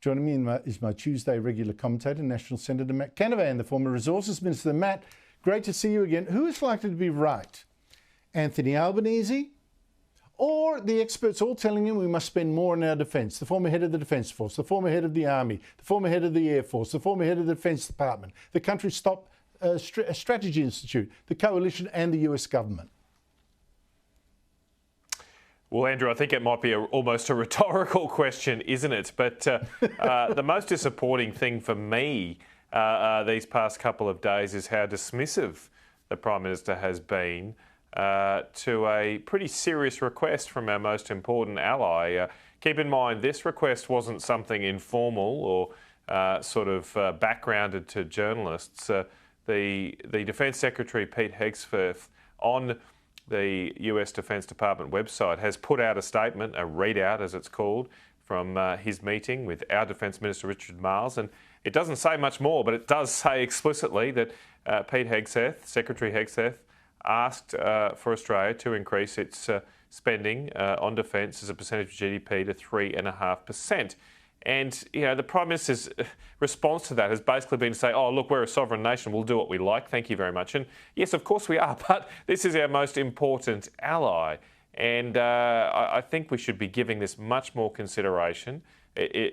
Joining me is my Tuesday regular commentator, National Senator Matt Canavan, the former Resources Minister. Matt, great to see you again. Who is likely to be right? Anthony Albanese or the experts all telling him we must spend more on our defence? The former head of the Defence Force, the former head of the Army, the former head of the Air Force, the former head of the Defence Department, the country's top strategy institute, the coalition and the US government. Well, Andrew, I think it might be almost a rhetorical question, isn't it? But the most disappointing thing for me these past couple of days is how dismissive the Prime Minister has been to a pretty serious request from our most important ally. Keep in mind, this request wasn't something informal or sort of backgrounded to journalists. The Defence Secretary, Pete Hegseth, on the US Defence Department website has put out a statement, a readout as it's called, from his meeting with our Defence Minister Richard Marles, and it doesn't say much more, but it does say explicitly that Pete Hegseth, Secretary Hegseth, asked for Australia to increase its spending on defence as a percentage of GDP to 3.5%. And, you know, the Prime Minister's response to that has basically been to say, oh, look, we're a sovereign nation, we'll do what we like, thank you very much. And yes, of course we are, but this is our most important ally. And I think we should be giving this much more consideration,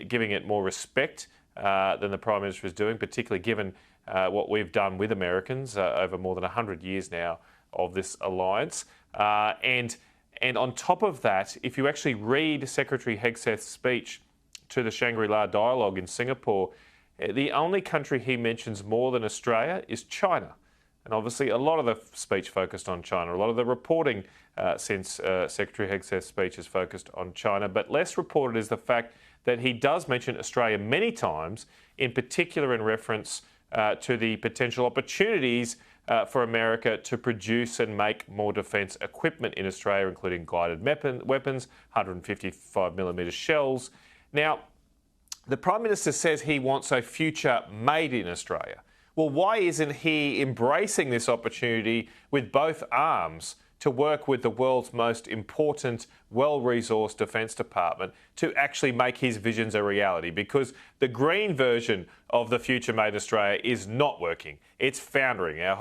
giving it more respect than the Prime Minister is doing, particularly given what we've done with Americans over more than 100 years now of this alliance. And on top of that, if you actually read Secretary Hegseth's speech to the Shangri-La Dialogue in Singapore, the only country he mentions more than Australia is China. And obviously a lot of the speech focused on China. A lot of the reporting since Secretary Hegseth's speech is focused on China. But less reported is the fact that he does mention Australia many times, in particular in reference to the potential opportunities for America to produce and make more defence equipment in Australia, including guided weapons, 155mm shells. Now, the Prime Minister says he wants a future made in Australia. Well, why isn't he embracing this opportunity with both arms to work with the world's most important, well-resourced Defence Department to actually make his visions a reality? Because the green version of the future made in Australia is not working. It's foundering. The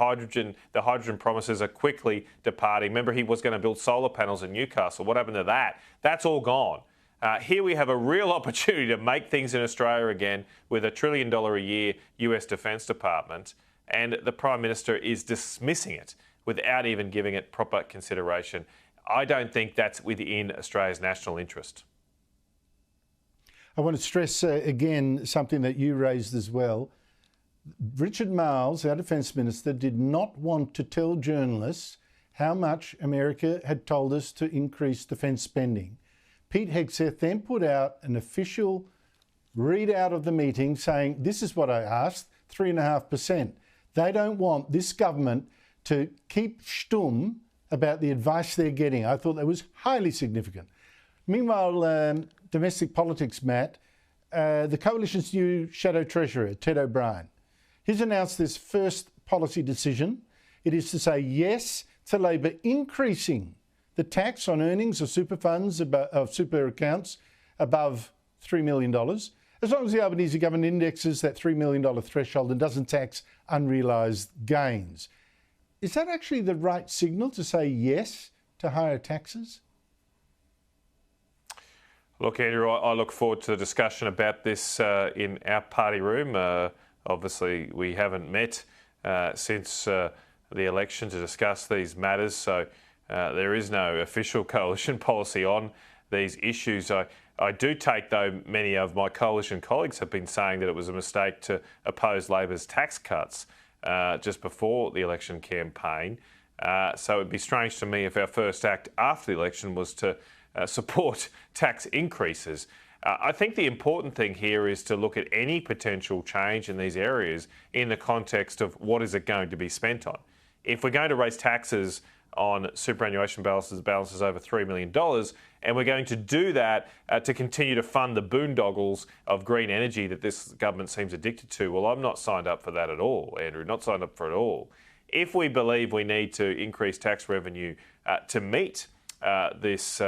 hydrogen promises are quickly departing. Remember, he was going to build solar panels in Newcastle. What happened to that? That's all gone. Here we have a real opportunity to make things in Australia again with $1 trillion a year US Defence Department, and the Prime Minister is dismissing it without even giving it proper consideration. I don't think that's within Australia's national interest. I want to stress again something that you raised as well. Richard Marles, our Defence Minister, did not want to tell journalists how much America had told us to increase defence spending. Pete Hegseth then put out an official readout of the meeting saying, this is what I asked, 3.5%. They don't want this government to keep stum about the advice they're getting. I thought that was highly significant. Meanwhile, domestic politics, Matt, the coalition's new Shadow Treasurer, Ted O'Brien, he's announced this first policy decision. It is to say yes to Labor increasing the tax on earnings of super funds, of super accounts above $3 million, as long as the Albanese government indexes that $3 million threshold and doesn't tax unrealised gains. Is that actually the right signal to say yes to higher taxes? Look, Andrew, I look forward to the discussion about this in our party room. Obviously, we haven't met since the election to discuss these matters, so there is no official coalition policy on these issues. I do take, though, many of my coalition colleagues have been saying that it was a mistake to oppose Labor's tax cuts just before the election campaign. So it would be strange to me if our first act after the election was to support tax increases. I think the important thing here is to look at any potential change in these areas in the context of what is it going to be spent on. If we're going to raise taxes on superannuation balances over $3 million, and we're going to do that to continue to fund the boondoggles of green energy that this government seems addicted to. Well, I'm not signed up for that at all, Andrew, not signed up for it at all. If we believe we need to increase tax revenue to meet this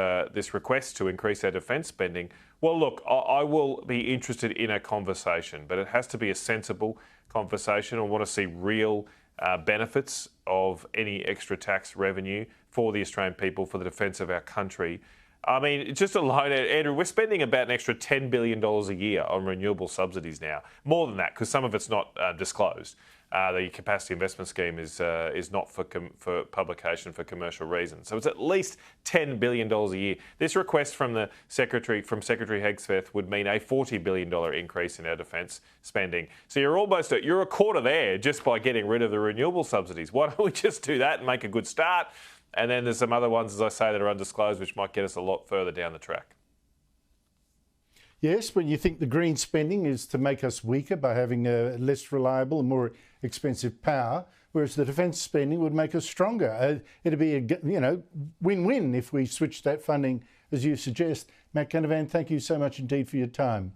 request to increase our defence spending, Well, look, I will be interested in a conversation, but it has to be a sensible conversation. I want to see real benefits of any extra tax revenue for the Australian people, for the defence of our country. I mean, just alone, Andrew, we're spending about an extra $10 billion a year on renewable subsidies now. More than that, because some of it's not disclosed. The capacity investment scheme is not for publication for commercial reasons. So it's at least $10 billion a year. This request from Secretary Hegseth would mean a $40 billion increase in our defence spending. So you're a quarter there just by getting rid of the renewable subsidies. Why don't we just do that and make a good start? And then there's some other ones, as I say, that are undisclosed, which might get us a lot further down the track. Yes, but you think the green spending is to make us weaker by having a less reliable and more expensive power, whereas the defence spending would make us stronger. It'd be a win-win if we switch that funding as you suggest. Matt Canavan, thank you so much indeed for your time.